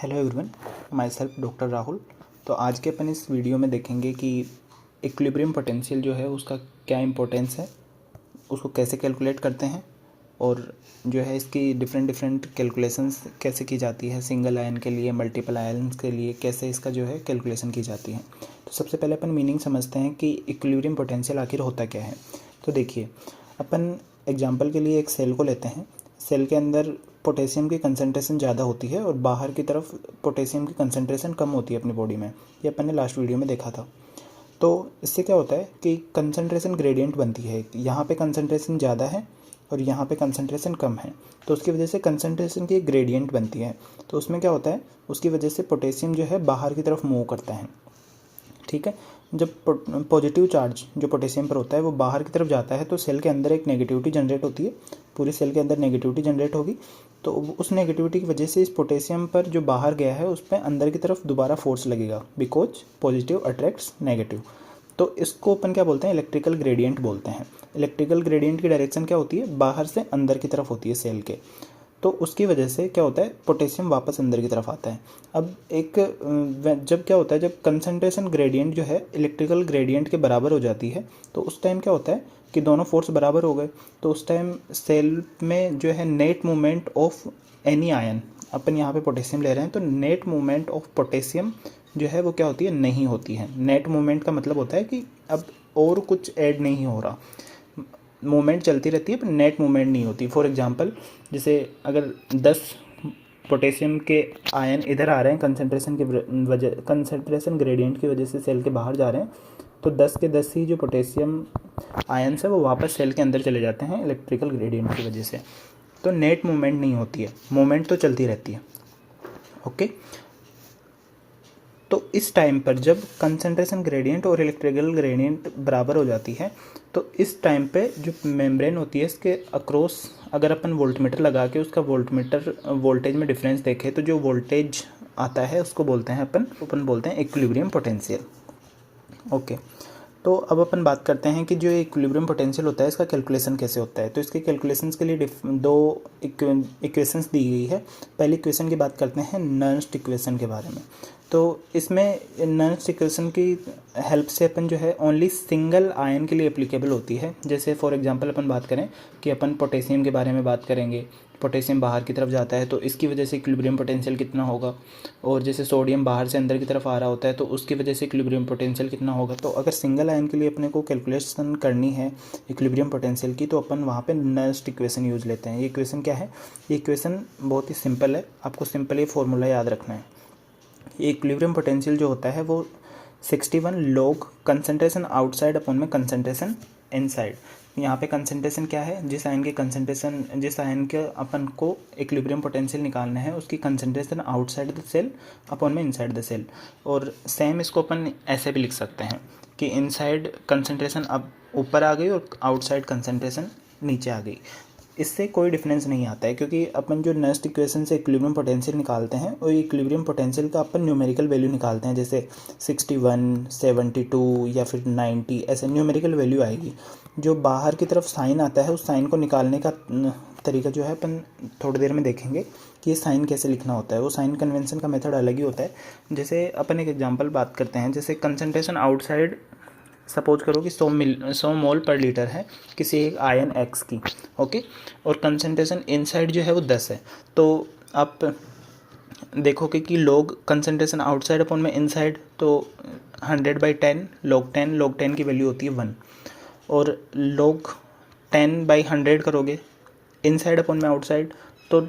Hello everyone, my self doctor Rahul. तो आज के अपन इस वीडियो में देखेंगे कि इक्विलिब्रियम पोटेंशियल जो है उसका क्या इम्पोर्टेंस है, उसको कैसे कैलकुलेट करते हैं और जो है इसकी डिफरेंट कैलकुलेशंस कैसे की जाती है, सिंगल आयन के लिए, मल्टीपल आयन्स के लिए कैसे इसका जो है कैलकुलेशन की जाती है। तो सबसे पहले अपन मीनिंग समझते हैं कि इक्विलिब्रियम पोटेंशियल आखिर होता क्या है। तो देखिए, अपन एग्जांपल के लिए एक सेल को लेते हैं। सेल के अंदर पोटेशियम की कंसंट्रेशन ज़्यादा होती है और बाहर की तरफ पोटेशियम की कंसंट्रेशन कम होती है अपनी बॉडी में। ये अपन ने लास्ट वीडियो में देखा था। तो इससे क्या होता है कि कंसंट्रेशन ग्रेडियंट बनती है। यहाँ पे कंसंट्रेशन ज़्यादा है और यहाँ पे कंसंट्रेशन कम है, तो उसकी वजह से कंसंट्रेशन की ग्रेडियंट बनती है। तो उसमें क्या होता है, उसकी वजह से पोटेशियम जो है बाहर की तरफ मूव करता है। ठीक है, जब पॉजिटिव चार्ज जो पोटेशियम पर होता है वो बाहर की तरफ जाता है तो सेल के अंदर एक नेगेटिविटी जनरेट होती है। पूरी सेल के अंदर नेगेटिविटी जनरेट होगी, तो उस नेगेटिविटी की वजह से इस पोटेशियम पर जो बाहर गया है उस पर अंदर की तरफ दोबारा फोर्स लगेगा, बिकॉज पॉजिटिव अट्रैक्ट्स नेगेटिव। तो इसको अपन क्या बोलते हैं, इलेक्ट्रिकल ग्रेडियंट बोलते हैं। इलेक्ट्रिकल ग्रेडियंट की डायरेक्शन क्या होती है, बाहर से अंदर की तरफ होती है सेल के। तो उसकी वजह से क्या होता है, पोटेशियम वापस अंदर की तरफ आता है। अब जब क्या होता है, जब कंसंट्रेशन ग्रेडियंट जो है इलेक्ट्रिकल ग्रेडियंट के बराबर हो जाती है, तो उस टाइम क्या होता है कि दोनों फोर्स बराबर हो गए। तो उस टाइम सेल में जो है net movement of any ion, अपन यहाँ पे पोटेशियम ले रहे हैं, तो नेट मूवमेंट ऑफ पोटेशियम जो है वो क्या होती है, नहीं होती है। नेट मूवमेंट का मतलब होता है कि अब और कुछ ऐड नहीं हो रहा, मूवमेंट चलती रहती है पर नेट मूवमेंट नहीं होती। फॉर एग्जांपल, जैसे अगर 10 पोटेशियम के आयन इधर आ रहे हैं कंसंट्रेशन ग्रेडियंट की वजह से सेल के बाहर जा रहे हैं, तो 10 के 10 ही जो पोटेशियम आयन्स है वो वापस सेल के अंदर चले जाते हैं इलेक्ट्रिकल ग्रेडियंट की वजह से। तो नेट मूवमेंट नहीं होती है, मूवमेंट तो चलती रहती है। ओके, तो इस टाइम पर जब कंसंट्रेशन ग्रेडियंट और इलेक्ट्रिकल ग्रेडियंट बराबर हो जाती है, तो इस टाइम पे जो मेम्ब्रेन होती है इसके अक्रॉस अगर अपन वोल्टमीटर लगा के उसका वोल्टेज में डिफरेंस देखें, तो जो वोल्टेज आता है उसको बोलते हैं अपन बोलते हैं इक्विलिब्रियम पोटेंशियल। ओके, तो अब अपन बात करते हैं कि जो इक्विलिब्रियम पोटेंशियल होता है इसका कैलकुलेशन कैसे होता है। तो इसके कैलकुलेशंस के लिए दो इक्वेशंस दी गई है। पहली इक्वेशन की बात करते हैं नर्स्ट इक्वेशन के बारे में। तो इसमें नर्स्ट इक्वेशन की हेल्प से अपन जो है ओनली सिंगल आयन के लिए एप्लीकेबल होती है। जैसे फॉर एग्जांपल अपन बात करें कि अपन पोटेशियम के बारे में बात करेंगे, पोटेशियम बाहर की तरफ जाता है तो इसकी वजह से इक्विलिब्रियम पोटेंशियल कितना होगा, और जैसे सोडियम बाहर से अंदर की तरफ आ रहा होता है तो उसकी वजह से इक्विलिब्रियम पोटेंशियल कितना होगा। तो अगर सिंगल आयन के लिए अपने को कैलकुलेशन करनी है इक्विलिब्रियम पोटेंशियल की, तो अपन वहाँ पे नर्स्ट इक्वेशन यूज़ लेते हैं। ये इक्वेशन क्या है, ये इक्वेशन बहुत ही सिंपल है, आपको सिंपल ये फॉर्मूला याद रखना है। ये इक्विलिब्रियम पोटेंशियल जो होता है वो 61 log कंसंट्रेशन आउटसाइड अपॉन में कंसंट्रेशन इनसाइड। यहाँ पे कंसंट्रेशन क्या है, जिस आयन के अपन को इक्विलिब्रियम पोटेंशियल निकालना है उसकी concentration outside the cell upon में इनसाइड द सेल। और सेम इसको अपन ऐसे भी लिख सकते हैं कि इनसाइड कंसंट्रेशन अब ऊपर आ गई और आउटसाइड कंसंट्रेशन नीचे आ गई। इससे कोई डिफरेंस नहीं आता है, क्योंकि अपन जो नेक्स्ट इक्वेशन से इक्विलिब्रियम पोटेंशियल निकालते हैं और इक्विलिब्रियम पोटेंशियल का अपन न्यूमेरिकल वैल्यू निकालते हैं, जैसे 61, 72 या फिर 90, ऐसे न्यूमेरिकल वैल्यू आएगी। जो बाहर की तरफ साइन आता है उस साइन को निकालने का तरीका जो है अपन थोड़ी देर में देखेंगे कि ये साइन कैसे लिखना होता है। वो साइन कन्वेंशन का मेथड अलग ही होता है। जैसे अपन एक एग्जांपल बात करते हैं, जैसे कंसंट्रेशन आउटसाइड सपोज करो कि 100 मोल पर लीटर है किसी एक आयन एक्स की। ओके, और कंसंट्रेशन इनसाइड जो है वो 10 है। तो आप देखोगे कि लॉग कंसंट्रेशन आउटसाइड अपॉन में इनसाइड, तो 100/10 log 10 की वैल्यू होती है 1, और log 10/100 करोगे इनसाइड अपॉन में आउटसाइड, तो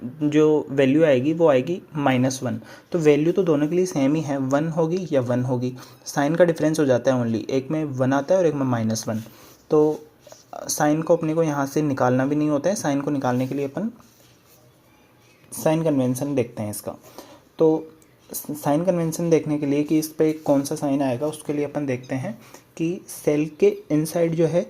जो वैल्यू आएगी वो आएगी -1। तो वैल्यू तो दोनों के लिए सेम ही है, 1 होगी या 1 होगी, साइन का डिफरेंस हो जाता है ओनली, एक में 1 आता है और एक में -1। तो साइन को अपने को यहाँ से निकालना भी नहीं होता है। साइन को निकालने के लिए अपन साइन कन्वेंशन देखते हैं इसका। तो साइन कन्वेंशन देखने के लिए कि इस पर कौन सा साइन आएगा, उसके लिए अपन देखते हैं कि सेल के इनसाइड जो है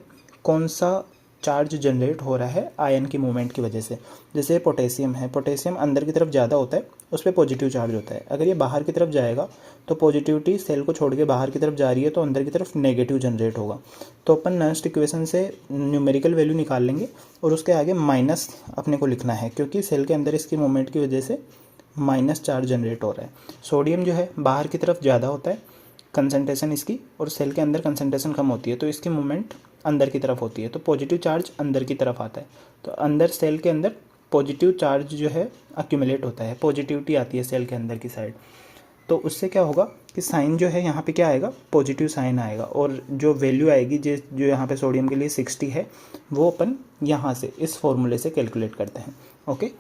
कौन सा चार्ज जनरेट हो रहा है आयन की मूवमेंट की वजह से। जैसे पोटेशियम है, पोटेशियम अंदर की तरफ ज़्यादा होता है, उस पर पॉजिटिव चार्ज होता है। अगर ये बाहर की तरफ जाएगा तो पॉजिटिविटी सेल को छोड़ के बाहर की तरफ जा रही है तो अंदर की तरफ नेगेटिव जनरेट होगा। तो अपन नेक्स्ट इक्वेशन से न्यूमेरिकल वैल्यू निकाल लेंगे और उसके आगे माइनस अपने को लिखना है, क्योंकि सेल के अंदर इसकी मूवमेंट की वजह से माइनस चार्ज जनरेट हो रहा है। सोडियम जो है बाहर की तरफ ज़्यादा होता है कंसंट्रेशन इसकी, और सेल के अंदर कंसंट्रेशन कम होती है, तो इसकी मूवमेंट अंदर की तरफ होती है, तो पॉजिटिव चार्ज अंदर की तरफ आता है। तो अंदर सेल के अंदर पॉजिटिव चार्ज जो है अक्यूमुलेट होता है, पॉजिटिविटी आती है सेल के अंदर की साइड। तो उससे क्या होगा कि साइन जो है यहाँ पे क्या आएगा, पॉजिटिव साइन आएगा, और जो वैल्यू आएगी जो यहाँ पे सोडियम के लिए 60 है, वो अपन यहाँ से इस फॉर्मूले से कैलकुलेट करते हैं। ओके,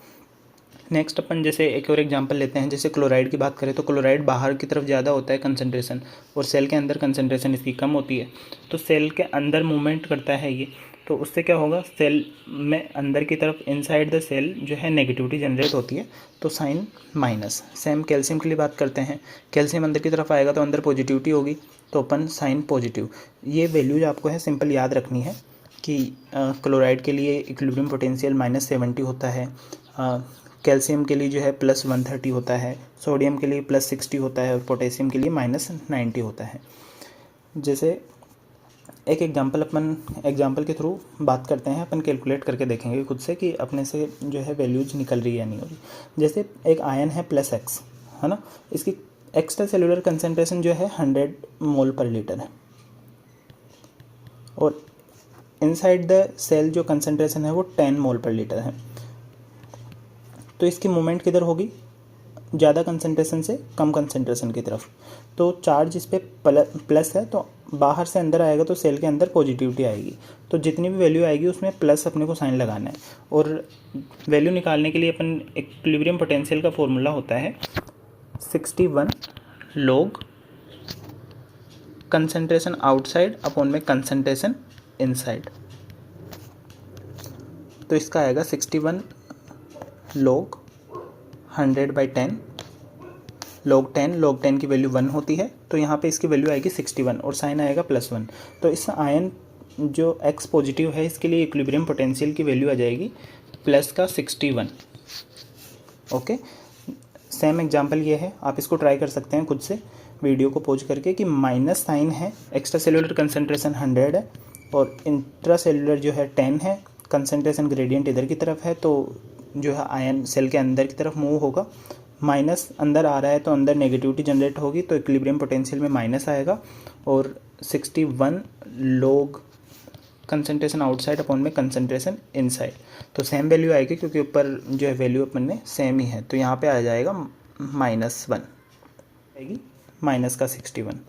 नेक्स्ट अपन जैसे एक और एग्जांपल लेते हैं। जैसे क्लोराइड की बात करें तो क्लोराइड बाहर की तरफ ज़्यादा होता है कंसंट्रेशन, और सेल के अंदर कंसंट्रेशन इसकी कम होती है। तो सेल के अंदर मूवमेंट करता है ये, तो उससे क्या होगा, सेल में अंदर की तरफ इनसाइड द सेल जो है नेगेटिविटी जनरेट होती है, तो साइन माइनस। सेम कैल्शियम के लिए बात करते हैं, कैल्शियम अंदर की तरफ आएगा तो अंदर पॉजिटिविटी होगी, तो अपन साइन पॉजिटिव। ये वैल्यूज आपको है सिंपल याद रखनी है कि क्लोराइड के लिए इक्विलिब्रियम पोटेंशियल -70 होता है, कैल्शियम के लिए जो है +130 होता है, सोडियम के लिए +60 होता है, और पोटेशियम के लिए -90 होता है। जैसे एक एग्जांपल के थ्रू बात करते हैं, अपन कैलकुलेट करके देखेंगे खुद से कि अपने से जो है वैल्यूज निकल रही है या नहीं हो रही। जैसे एक आयन है +X, है ना, इसकी एक्स्ट्रा सेलुलर कंसंट्रेशन जो है 100 मोल पर लीटर है, और इनसाइड द सेल जो कंसंट्रेशन है वो 10 मोल पर लीटर है। तो इसकी मूवमेंट किधर होगी, ज़्यादा कंसंट्रेशन से कम कंसंट्रेशन की तरफ। तो चार्ज इस पर प्लस है, तो बाहर से अंदर आएगा तो सेल के अंदर पॉजिटिविटी आएगी, तो जितनी भी वैल्यू आएगी उसमें प्लस अपने को साइन लगाना है। और वैल्यू निकालने के लिए अपन इक्विलिब्रियम पोटेंशियल का फॉर्मूला होता है 61 log कंसंट्रेशन आउटसाइड अपॉन में कंसंट्रेशन इनसाइड। तो इसका आएगा 61 log 100/10 log 10 की वैल्यू 1 होती है, तो यहाँ पे इसकी वैल्यू आएगी 61 और साइन आएगा +1। तो इस आयन जो X पॉजिटिव है इसके लिए इक्विलिब्रियम पोटेंशियल की वैल्यू आ जाएगी +61। ओके, सेम एग्जांपल ये है, आप इसको ट्राई कर सकते हैं खुद से वीडियो को पॉज करके कि माइनस साइन है, एक्स्ट्रा सेलुलर कंसंट्रेशन 100 है और इंट्रा सेलुलर जो है 10 है, कंसंट्रेशन ग्रेडियंट इधर की तरफ है, तो जो है आयन सेल के अंदर की तरफ मूव होगा, माइनस अंदर आ रहा है तो अंदर नेगेटिविटी जनरेट होगी, तो इक्विलिब्रियम पोटेंशियल में माइनस आएगा, और 61 log कंसंट्रेशन आउटसाइड अपॉन में कंसंट्रेशन इनसाइड। तो सेम वैल्यू आएगी क्योंकि ऊपर जो है वैल्यू अपन ने सेम ही है, तो यहाँ पे आ जाएगा -1 आएगी, माइनस का 61।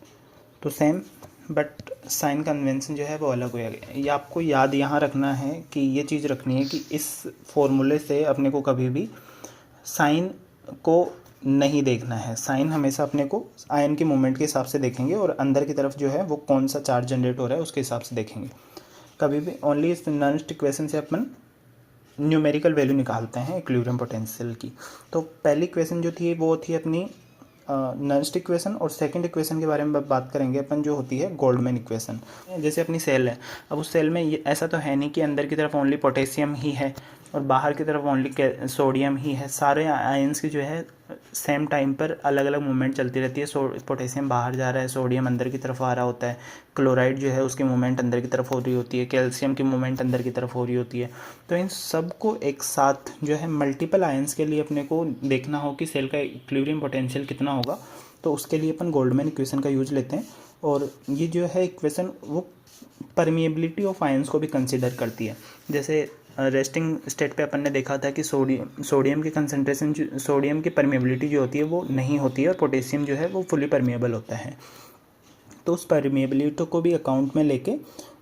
तो सेम, बट साइन कन्वेंशन जो है वो अलग हो गया। ये आपको याद यहाँ रखना है कि ये चीज़ रखनी है कि इस फॉर्मूले से अपने को कभी भी साइन को नहीं देखना है। साइन हमेशा अपने को आयन की मूवमेंट के हिसाब से देखेंगे, और अंदर की तरफ जो है वो कौन सा चार्ज जनरेट हो रहा है उसके हिसाब से देखेंगे। कभी भी ओनली इस नॉनस्ट इक्वेशन से अपन न्यूमेरिकल वैल्यू निकालते हैं इक्विलिब्रियम पोटेंशियल की। तो पहली इक्वेशन जो थी वो थी अपनी नॉनस्ट इक्वेशन, और सेकंड इक्वेशन के बारे में बात करेंगे अपन जो होती है गोल्डमैन इक्वेशन। जैसे अपनी सेल है, अब उस सेल में ये ऐसा तो है नहीं कि अंदर की तरफ ओनली पोटेशियम ही है और बाहर की तरफ ओनली सोडियम ही है। सारे आयंस की जो है सेम टाइम पर अलग अलग मूवमेंट चलती रहती है। पोटेशियम बाहर जा रहा है, सोडियम अंदर की तरफ आ रहा होता है, क्लोराइड जो है उसकी मूवमेंट अंदर की तरफ हो रही होती है, कैल्शियम की मूवमेंट अंदर की तरफ हो रही होती है। तो इन सब को एक साथ जो है मल्टीपल आयंस के लिए अपने को देखना हो कि सेल का इक्विलिब्रियम पोटेंशियल कितना होगा, तो उसके लिए अपन गोल्डमैन इक्वेशन का यूज लेते हैं। और ये जो है इक्वेशन वो परमिएबिलिटी ऑफ आयंस को भी कंसिडर करती है। जैसे रेस्टिंग स्टेट पे अपन ने देखा था कि सोडियम की कंसंट्रेशन, सोडियम की परमिएबिलिटी जो होती है वो नहीं होती है, और पोटेशियम जो है वो फुली परमिएबल होता है। तो उस परमिएबिलिटी को भी अकाउंट में लेके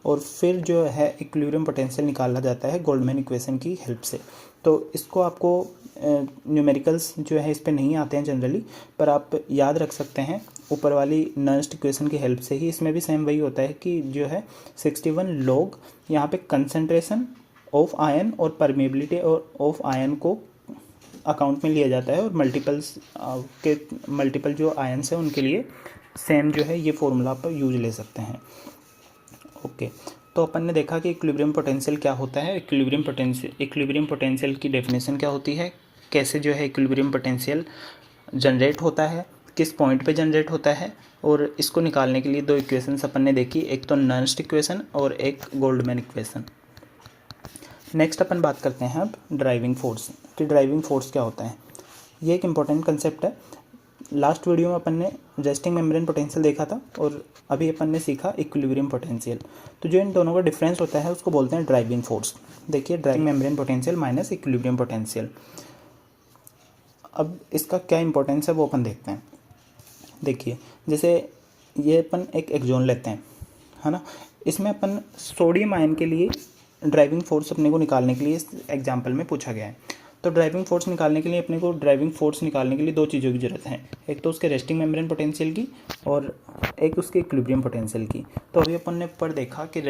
और फिर जो है इक्विलिब्रियम पोटेंशियल निकाला जाता है गोल्डमैन इक्वेशन की हेल्प से। तो इसको आपको न्यूमेरिकल्स जो है इस पे नहीं आते हैं जनरली, पर आप याद रख सकते हैं ऊपर वाली नॉनस्ट इक्वेशन की हेल्प से ही। इसमें भी सेम वही होता है कि जो है 61 log यहाँ पे कंसंट्रेशन ऑफ आयन और परमिएबिलिटी ऑफ आयन को अकाउंट में लिया जाता है, और मल्टीपल जो आयन्स हैं उनके लिए सेम जो है ये फॉर्मूला आप यूज ले सकते हैं। ओके, तो अपन ने देखा कि इक्विलिब्रियम पोटेंशियल क्या होता है, इक्विलिब्रियम पोटेंशियल की डेफिनेशन क्या होती है, कैसे जो है इक्विलिब्रियम पोटेंशियल जनरेट होता है, किस पॉइंट पे जनरेट होता है, और इसको निकालने के लिए दो इक्वेशंस अपन ने देखी, एक तो नॉनस्ट इक्वेशन और एक गोल्डमैन इक्वेशन। नेक्स्ट अपन बात करते हैं अब ड्राइविंग फोर्स कि ड्राइविंग फोर्स क्या होता है। ये एक इम्पॉर्टेंट कंसेप्ट है। लास्ट वीडियो में अपन ने रेस्टिंग मेम्ब्रेन पोटेंशियल देखा था और अभी अपन ने सीखा इक्विलिब्रियम पोटेंशियल। तो जो इन दोनों का डिफरेंस होता है उसको बोलते हैं ड्राइविंग फोर्स। देखिए, driving membrane potential minus equilibrium potential. अब इसका क्या इंपॉर्टेंस है वो अपन देखते हैं। देखिए, जैसे ये अपन एक एक्सॉन लेते हैं, है ना। इसमें अपन सोडियम आयन के लिए ड्राइविंग फोर्स अपने को निकालने के लिए इस एग्जाम्पल में पूछा गया है। तो ड्राइविंग फोर्स निकालने के लिए अपने को ड्राइविंग फोर्स निकालने के लिए दो चीज़ों की ज़रूरत है, एक तो उसके रेस्टिंग मेम्ब्रेन पोटेंशियल की और एक उसके इक्विलिब्रियम पोटेंशियल की। तो अभी अपन ने ऊपर देखा कि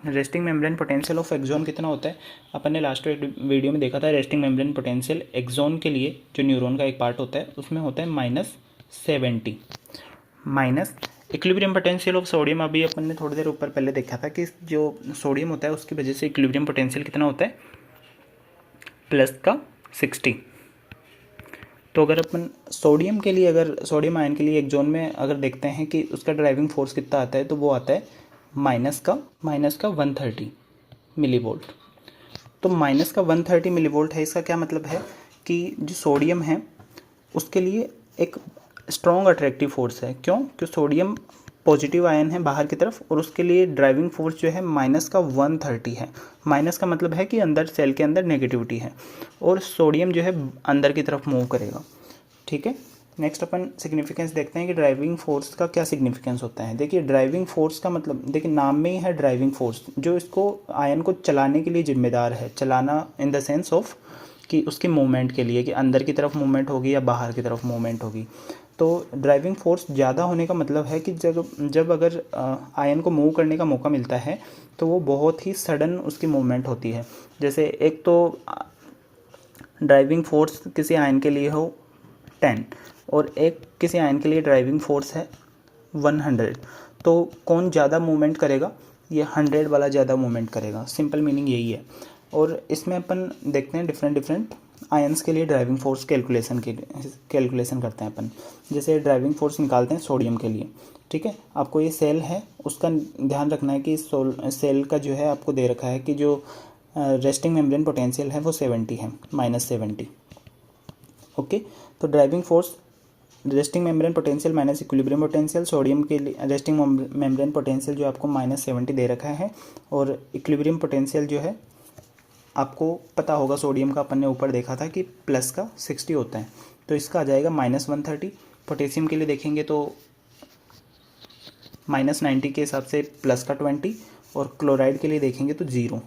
resting membrane potential of axon कितना होता है। अपन ने लास्ट वीडियो में देखा था रेस्टिंग मेम्ब्रेन पोटेंशियल एक्सॉन के लिए जो न्यूरॉन का एक पार्ट होता है उसमें होता है -70। Minus equilibrium potential of sodium, अभी अपन ने थोड़ी देर ऊपर पहले देखा था कि जो सोडियम होता है उसकी वजह से इक्विलिब्रियम पोटेंशियल कितना होता है, +60। तो अगर अपन सोडियम के लिए, अगर सोडियम आयन के लिए एक जोन में अगर देखते हैं कि उसका ड्राइविंग फोर्स कितना आता है, तो वो आता है -130 मिलीवोल्ट। तो -130 मिलीवोल्ट है। इसका क्या मतलब है कि जो सोडियम है उसके लिए एक स्ट्रॉन्ग अट्रैक्टिव फोर्स है। क्यों? क्योंकि सोडियम पॉजिटिव आयन है बाहर की तरफ और उसके लिए ड्राइविंग फोर्स जो है -130 है। माइनस का मतलब है कि अंदर सेल के अंदर नेगेटिविटी है और सोडियम जो है अंदर की तरफ मूव करेगा। ठीक है, नेक्स्ट अपन सिग्निफिकेंस देखते हैं कि ड्राइविंग फोर्स का क्या सिग्निफिकेंस होता है। देखिए, ड्राइविंग फोर्स का मतलब, देखिए नाम में ही है ड्राइविंग फोर्स, जो इसको आयन को चलाने के लिए जिम्मेदार है। चलाना इन द सेंस ऑफ कि उसकी मूवमेंट के लिए, कि अंदर की तरफ मूवमेंट होगी या बाहर की तरफ मूवमेंट होगी। तो ड्राइविंग फोर्स ज़्यादा होने का मतलब है कि जब अगर आयन को मूव करने का मौका मिलता है तो वो बहुत ही सडन उसकी मूवमेंट होती है। जैसे एक तो ड्राइविंग फोर्स किसी आयन के लिए हो 10 और एक किसी आयन के लिए ड्राइविंग फोर्स है 100, तो कौन ज़्यादा मूवमेंट करेगा? ये 100 वाला ज़्यादा मूवमेंट करेगा। सिंपल मीनिंग यही है। और इसमें अपन देखते हैं डिफरेंट आयंस के लिए ड्राइविंग फोर्स कैलकुलेशन करते हैं अपन। जैसे ड्राइविंग फोर्स निकालते हैं सोडियम के लिए। ठीक है, आपको ये सेल है, उसका ध्यान रखना है कि सेल का जो है आपको दे रखा है कि जो रेस्टिंग मेम्ब्रेन पोटेंशियल है वो 70 है, -70। ओके, तो driving force resting membrane potential minus equilibrium potential. Sodium के लिए रेस्टिंग मेम्ब्रेन पोटेंशियल जो आपको -70 दे रखा है और इक्विलिब्रियम पोटेंशियल जो है आपको पता होगा, सोडियम का अपन ने ऊपर देखा था कि +60 होता है, तो इसका आ जाएगा -130। पोटेशियम के लिए देखेंगे तो -90 के हिसाब से +20 और क्लोराइड के लिए देखेंगे तो 0।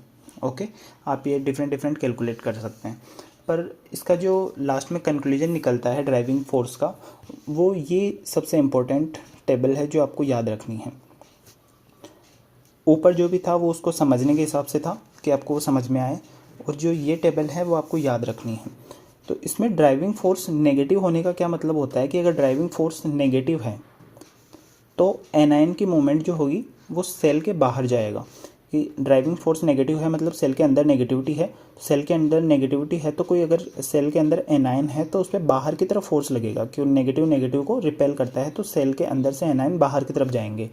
ओके, आप ये डिफरेंट कैलकुलेट कर सकते हैं। पर इसका जो लास्ट में कंक्लूजन निकलता है ड्राइविंग फोर्स का, वो ये सबसे इम्पोर्टेंट टेबल है जो आपको याद रखनी है। ऊपर जो भी था वो उसको समझने के हिसाब से था कि आपको वो समझ में आए, और जो ये टेबल है वो आपको याद रखनी है। तो इसमें ड्राइविंग फोर्स नेगेटिव होने का क्या मतलब होता है कि अगर ड्राइविंग फोर्स नेगेटिव है तो एनायन की मूवमेंट जो होगी वो सेल के बाहर जाएगा। कि ड्राइविंग फोर्स नेगेटिव है मतलब सेल के अंदर नेगेटिविटी है। सेल के अंदर नेगेटिविटी है तो कोई अगर सेल के अंदर एनायन है तो उस पर बाहर की तरफ फोर्स लगेगा, क्यों? नेगेटिव को रिपेल करता है, तो सेल के अंदर से एनायन बाहर की तरफ जाएंगे।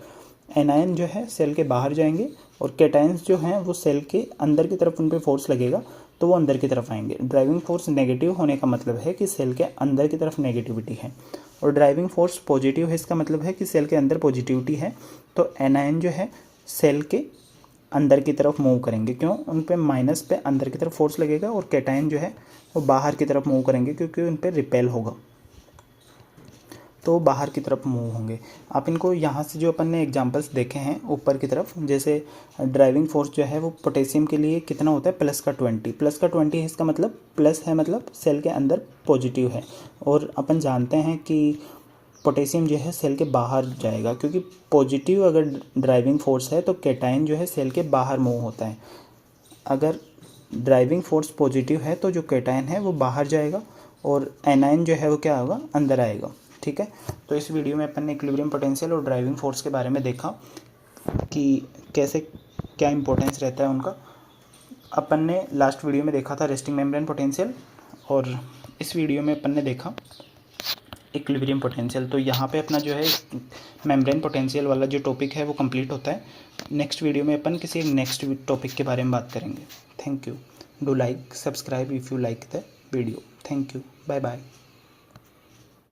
एनायन जो है सेल के बाहर जाएंगे और कैटायंस जो हैं वो सेल के अंदर की तरफ उन पर फोर्स लगेगा तो वो अंदर की तरफ आएंगे। ड्राइविंग फोर्स नेगेटिव होने का मतलब है कि सेल के अंदर की तरफ नेगेटिविटी है, और ड्राइविंग फोर्स पॉजिटिव है, इसका मतलब है कि सेल के अंदर पॉजिटिविटी है, तो एनायन जो है सेल के अंदर की तरफ मूव करेंगे। क्यों? उन पे माइनस पे अंदर की तरफ फोर्स लगेगा, और कैटायन जो है वो बाहर की तरफ मूव करेंगे क्योंकि उन पे रिपेल होगा, तो बाहर की तरफ मूव होंगे। आप इनको यहाँ से जो अपन ने एग्जांपल्स देखे हैं ऊपर की तरफ, जैसे ड्राइविंग फोर्स जो है वो पोटेशियम के लिए कितना होता है, +20 है। इसका मतलब प्लस है, मतलब सेल के अंदर पॉजिटिव है, और अपन जानते हैं कि पोटेशियम जो है सेल के बाहर जाएगा, क्योंकि पॉजिटिव अगर ड्राइविंग फोर्स है तो कैटायन जो है सेल के बाहर मूव होता है। अगर ड्राइविंग फोर्स पॉजिटिव है तो जो कैटायन है वो बाहर जाएगा और एनायन जो है वो क्या होगा, अंदर आएगा। ठीक है, तो इस वीडियो में अपन ने इक्विलिब्रियम पोटेंशियल और ड्राइविंग फोर्स के बारे में देखा कि कैसे क्या इंपॉर्टेंस रहता है उनका। अपन ने लास्ट वीडियो में देखा था रेस्टिंग मेम्ब्रेन पोटेंशियल, और इस वीडियो में अपन ने देखा इक्विलिब्रियम पोटेंशियल। तो यहाँ पे अपना जो है मेम्ब्रेन पोटेंशियल वाला जो टॉपिक है वो कंप्लीट होता है। नेक्स्ट वीडियो में अपन किसी नेक्स्ट टॉपिक के बारे में बात करेंगे। Thank you. Do like, subscribe if you like the video. Thank you, bye bye.